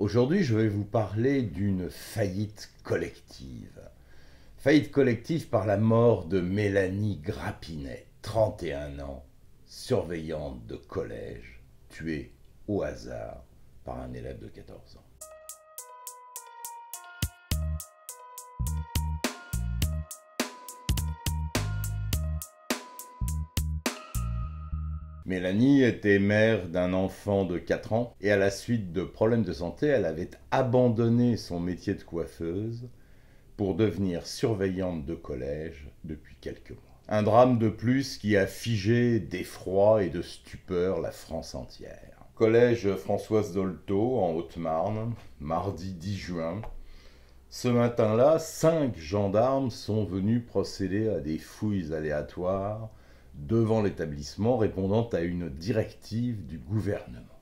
Aujourd'hui, je vais vous parler d'une faillite collective. Faillite collective par la mort de Mélanie Grappinet, 31 ans, surveillante de collège, tuée au hasard par un élève de 14 ans. Mélanie était mère d'un enfant de 4 ans et à la suite de problèmes de santé, elle avait abandonné son métier de coiffeuse pour devenir surveillante de collège depuis quelques mois. Un drame de plus qui a figé d'effroi et de stupeur la France entière. Collège Françoise Dolto en Haute-Marne, mardi 10 juin. Ce matin-là, 5 gendarmes sont venus procéder à des fouilles aléatoires devant l'établissement répondant à une directive du gouvernement.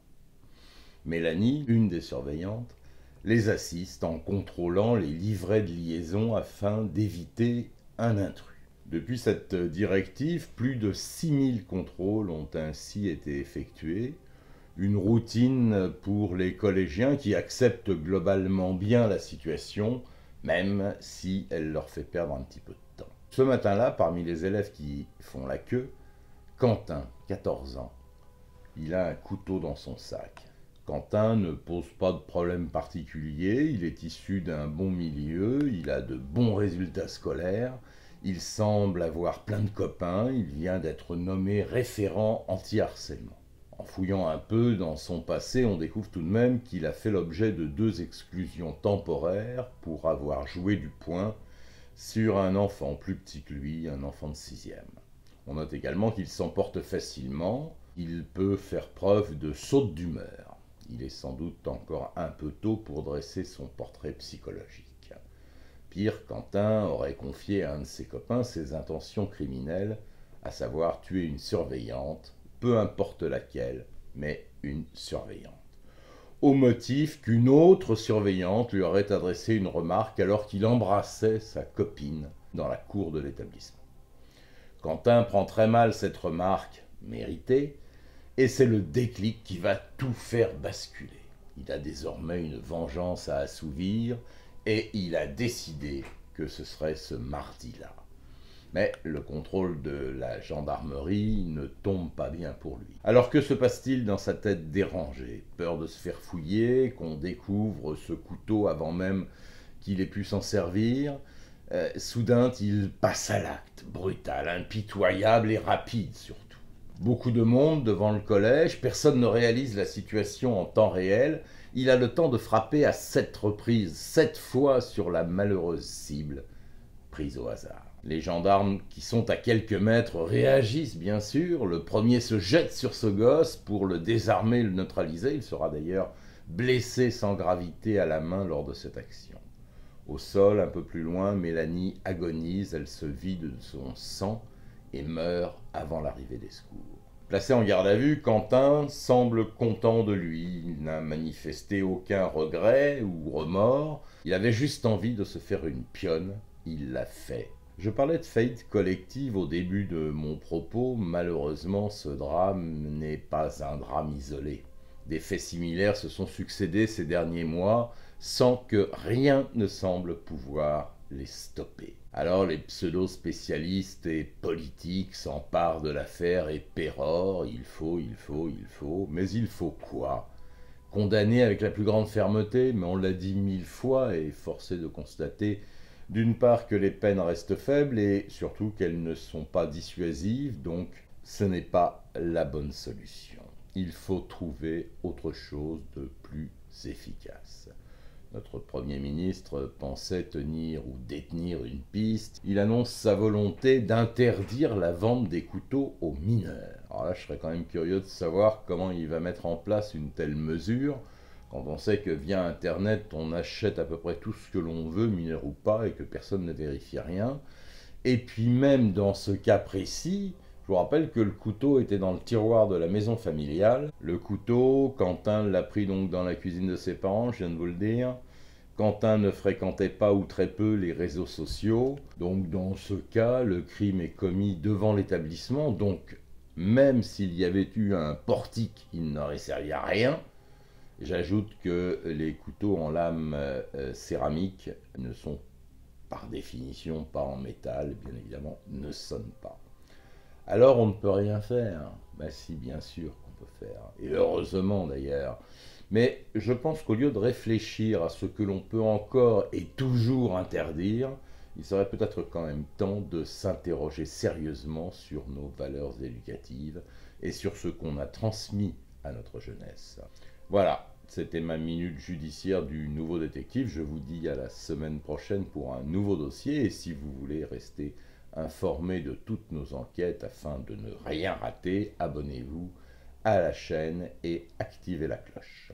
Mélanie, une des surveillantes, les assiste en contrôlant les livrets de liaison afin d'éviter un intrus. Depuis cette directive, plus de 6000 contrôles ont ainsi été effectués, une routine pour les collégiens qui acceptent globalement bien la situation, même si elle leur fait perdre un petit peu de temps. Ce matin-là, parmi les élèves qui font la queue, Quentin, 14 ans, il a un couteau dans son sac. Quentin ne pose pas de problème particulier, il est issu d'un bon milieu, il a de bons résultats scolaires, il semble avoir plein de copains, il vient d'être nommé référent anti-harcèlement. En fouillant un peu dans son passé, on découvre tout de même qu'il a fait l'objet de 2 exclusions temporaires pour avoir joué du poing sur un enfant plus petit que lui, un enfant de 6e. On note également qu'il s'emporte facilement, il peut faire preuve de saute d'humeur. Il est sans doute encore un peu tôt pour dresser son portrait psychologique. Pire, Quentin aurait confié à un de ses copains ses intentions criminelles, à savoir tuer une surveillante, peu importe laquelle, mais une surveillante. Au motif qu'une autre surveillante lui aurait adressé une remarque alors qu'il embrassait sa copine dans la cour de l'établissement. Quentin prend très mal cette remarque méritée, et c'est le déclic qui va tout faire basculer. Il a désormais une vengeance à assouvir, et il a décidé que ce serait ce mardi-là. Mais le contrôle de la gendarmerie ne tombe pas bien pour lui. Alors que se passe-t-il dans sa tête dérangée? Peur de se faire fouiller, qu'on découvre ce couteau avant même qu'il ait pu s'en servir. Soudain, il passe à l'acte, brutal, impitoyable et rapide surtout. Beaucoup de monde devant le collège, personne ne réalise la situation en temps réel. Il a le temps de frapper à 7 reprises, 7 fois sur la malheureuse cible, prise au hasard. Les gendarmes qui sont à quelques mètres réagissent bien sûr. Le premier se jette sur ce gosse pour le désarmer, le neutraliser. Il sera d'ailleurs blessé sans gravité à la main lors de cette action. Au sol, un peu plus loin, Mélanie agonise, elle se vide de son sang et meurt avant l'arrivée des secours. Placé en garde à vue, Quentin semble content de lui. Il n'a manifesté aucun regret ou remords. Il avait juste envie de se faire une pionne. Il l'a fait. Je parlais de faillite collective au début de mon propos. Malheureusement, ce drame n'est pas un drame isolé. Des faits similaires se sont succédés ces derniers mois sans que rien ne semble pouvoir les stopper. Alors les pseudo-spécialistes et politiques s'emparent de l'affaire et pérorent, il faut, mais il faut quoi? Condamner avec la plus grande fermeté, mais on l'a dit 1000 fois et forcé de constater d'une part que les peines restent faibles et surtout qu'elles ne sont pas dissuasives, donc ce n'est pas la bonne solution. Il faut trouver autre chose de plus efficace. Notre Premier ministre pensait tenir ou détenir une piste. Il annonce sa volonté d'interdire la vente des couteaux aux mineurs. Alors là, je serais quand même curieux de savoir comment il va mettre en place une telle mesure, quand on sait que via Internet, on achète à peu près tout ce que l'on veut, mineur ou pas, et que personne ne vérifie rien. Et puis même dans ce cas précis, je vous rappelle que le couteau était dans le tiroir de la maison familiale. Le couteau, Quentin l'a pris donc dans la cuisine de ses parents, je viens de vous le dire. Quentin ne fréquentait pas ou très peu les réseaux sociaux. Donc dans ce cas, le crime est commis devant l'établissement. Donc même s'il y avait eu un portique, il n'aurait servi à rien. J'ajoute que les couteaux en lame céramique ne sont par définition pas en métal, bien évidemment, ne sonnent pas. Alors on ne peut rien faire. Ben si, bien sûr qu'on peut faire, et heureusement d'ailleurs. Mais je pense qu'au lieu de réfléchir à ce que l'on peut encore et toujours interdire, il serait peut-être quand même temps de s'interroger sérieusement sur nos valeurs éducatives et sur ce qu'on a transmis à notre jeunesse. Voilà, c'était ma minute judiciaire du nouveau détective. Je vous dis à la semaine prochaine pour un nouveau dossier. Et si vous voulez rester informé de toutes nos enquêtes afin de ne rien rater, abonnez-vous à la chaîne et activez la cloche.